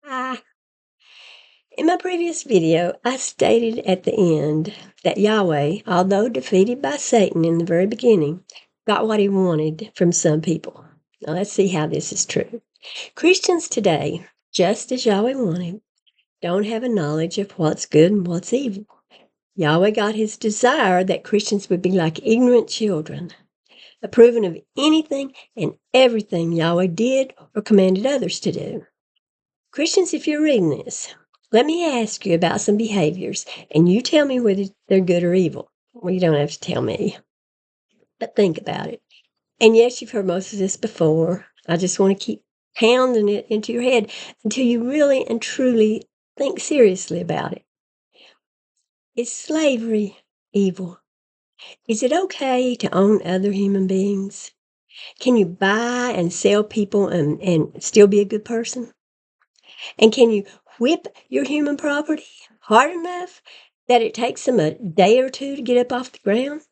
Ah, in my previous video, I stated at the end that Yahweh, although defeated by Satan in the very beginning, got what he wanted from some people. Now let's see how this is true. Christians today, just as Yahweh wanted, don't have a knowledge of what's good and what's evil. Yahweh got his desire that Christians would be like ignorant children, approving of anything and everything Yahweh did or commanded others to do. Christians, if you're reading this, let me ask you about some behaviors, and you tell me whether they're good or evil. Well, you don't have to tell me, but think about it. And yes, you've heard most of this before. I just want to keep pounding it into your head until you really and truly think seriously about it. Is slavery evil? Is it okay to own other human beings? Can you buy and sell people and still be a good person? And can you whip your human property hard enough that it takes them a day or two to get up off the ground?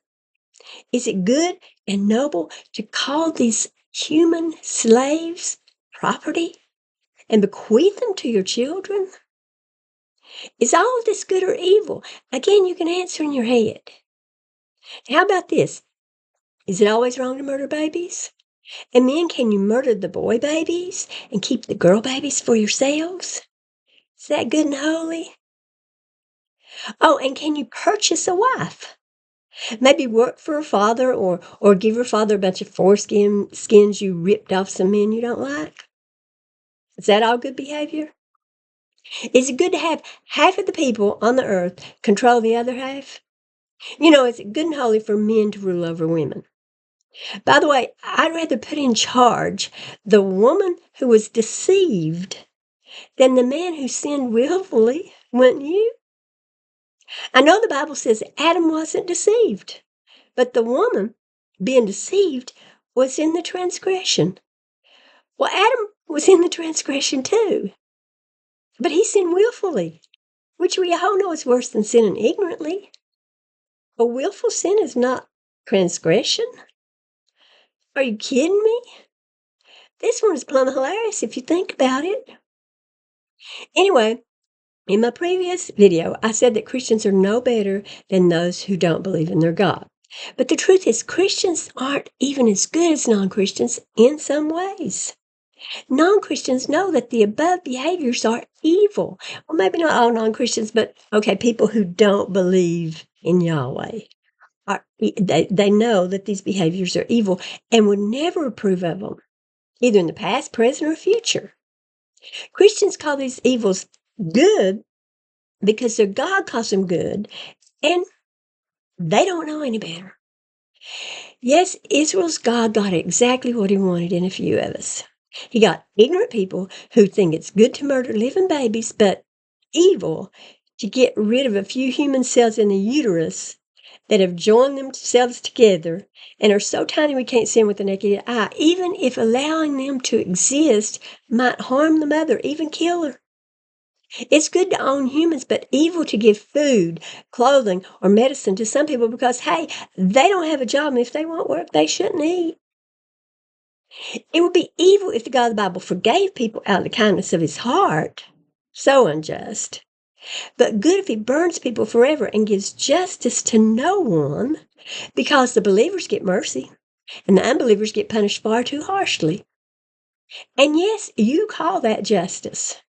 Is it good and noble to call these human slaves property and bequeath them to your children? Is all of this good or evil? Again, you can answer in your head. How about this? Is it always wrong to murder babies? And then can you murder the boy babies and keep the girl babies for yourselves? Is that good and holy? Oh, and can you purchase a wife? Maybe work for her father or give her father a bunch of skins you ripped off some men you don't like? Is that all good behavior? Is it good to have half of the people on the earth control the other half? Is it good and holy for men to rule over women? By the way, I'd rather put in charge the woman who was deceived than the man who sinned willfully, wouldn't you? I know the Bible says Adam wasn't deceived, but the woman being deceived was in the transgression. Well, Adam was in the transgression too, but he sinned willfully, which we all know is worse than sinning ignorantly. A willful sin is not transgression. Are you kidding me? This one is plumb hilarious if you think about it. Anyway, in my previous video, I said that Christians are no better than those who don't believe in their God. But the truth is, Christians aren't even as good as non-Christians in some ways. Non-Christians know that the above behaviors are evil. Well, maybe not all non-Christians, but okay, people who don't believe in Yahweh. They know that these behaviors are evil and would never approve of them, either in the past, present, or future. Christians call these evils good because their God calls them good, and they don't know any better. Yes, Israel's God got exactly what he wanted in a few of us. He got ignorant people who think it's good to murder living babies, but evil to get rid of a few human cells in the uterus that have joined themselves together and are so tiny we can't see them with the naked eye, even if allowing them to exist might harm the mother, even kill her. It's good to own humans, but evil to give food, clothing, or medicine to some people because, hey, they don't have a job, and if they won't work, they shouldn't eat. It would be evil if the God of the Bible forgave people out of the kindness of his heart. So unjust. But good if he burns people forever and gives justice to no one because the believers get mercy and the unbelievers get punished far too harshly. And yes, you call that justice.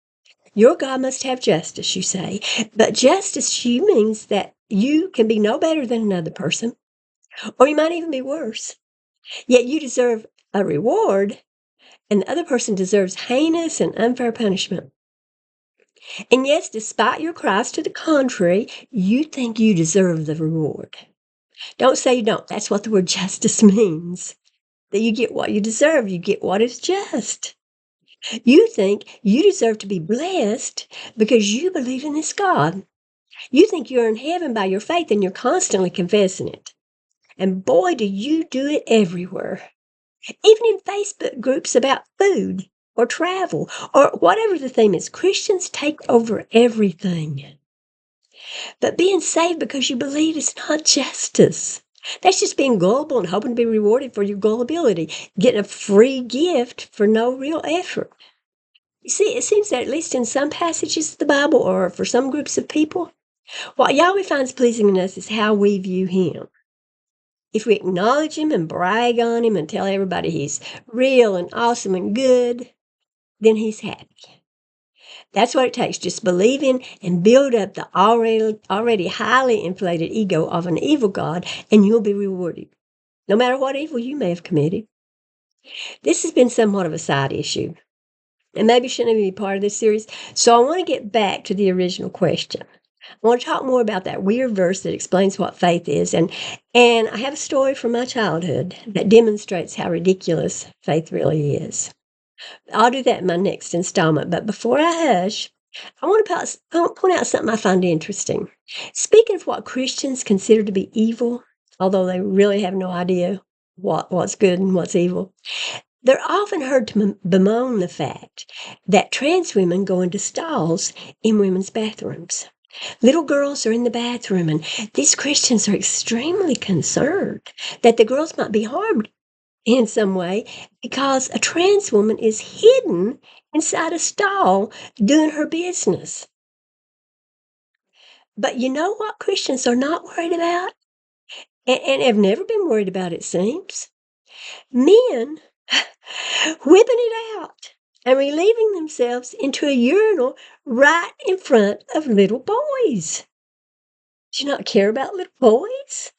Your God must have justice, you say. But justice to you means that you can be no better than another person, or you might even be worse. Yet you deserve a reward, and the other person deserves heinous and unfair punishment. And yes, despite your cries to the contrary, you think you deserve the reward. Don't say you don't. That's what the word justice means. That you get what you deserve. You get what is just. You think you deserve to be blessed because you believe in this God. You think you're in heaven by your faith and you're constantly confessing it. And boy, do you do it everywhere. Even in Facebook groups about food or travel or whatever the theme is, Christians take over everything. But being saved because you believe is not justice. That's just being gullible and hoping to be rewarded for your gullibility, getting a free gift for no real effort. You see, it seems that at least in some passages of the Bible or for some groups of people, what Yahweh finds pleasing in us is how we view Him. If we acknowledge Him and brag on Him and tell everybody He's real and awesome and good, then He's happy. That's what it takes. Just believe in and build up the already highly inflated ego of an evil God, and you'll be rewarded, no matter what evil you may have committed. This has been somewhat of a side issue, and maybe shouldn't even be part of this series. So I want to get back to the original question. I want to talk more about that weird verse that explains what faith is, and I have a story from my childhood that demonstrates how ridiculous faith really is. I'll do that in my next installment, but before I hush, I want to point out something I find interesting. Speaking of what Christians consider to be evil, although they really have no idea what's good and what's evil, they're often heard to bemoan the fact that trans women go into stalls in women's bathrooms. Little girls are in the bathroom, and these Christians are extremely concerned that the girls might be harmed in some way because a trans woman is hidden inside a stall doing her business. But you know what Christians are not worried about? And have never been worried about, it seems? Men whipping it out and relieving themselves into a urinal right in front of little boys. Do you not care about little boys?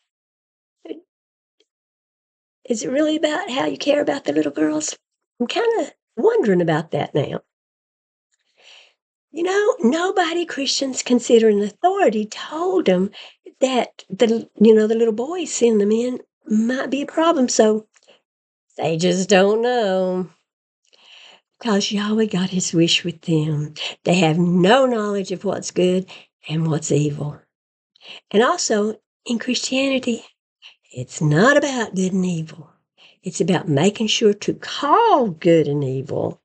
Is it really about how you care about the little girls? I'm kind of wondering about that now. You know, nobody Christians consider an authority told them that the little boys seeing them in might be a problem, so they just don't know. Because Yahweh got His wish with them. They have no knowledge of what's good and what's evil. And also, in Christianity, it's not about good and evil. It's about making sure to call good and evil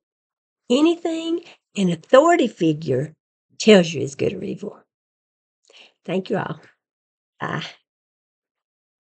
anything an authority figure tells you is good or evil. Thank you all. Bye.